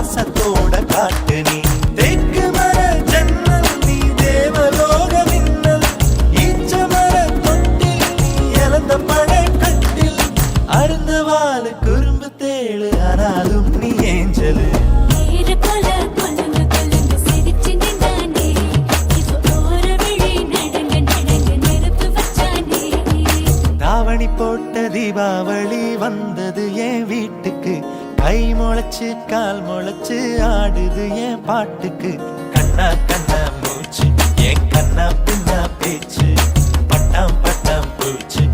பாசத்தோட காட்டு நீ தெற்கு மர ஜன்னல் நீ தேவலோக மின்னல் ஈச்ச மர தொட்டில் நீ இழந்த பழக்கட்டில் அருந்தவால குறும்பு தேழு ஆனாலும் நீ ஏஞ்சலு தாவணி போட்ட தீபாவளி வந்தது என் வீட்டுக்கு கை முளைச்சு கால் முளைச்சு ஆடுது என் பாட்டுக்கு கண்ணா கண்ணா மூச்சு என் கண்ணா பின்னா பேச்சு பட்டாம் பட்டாம் பூச்சு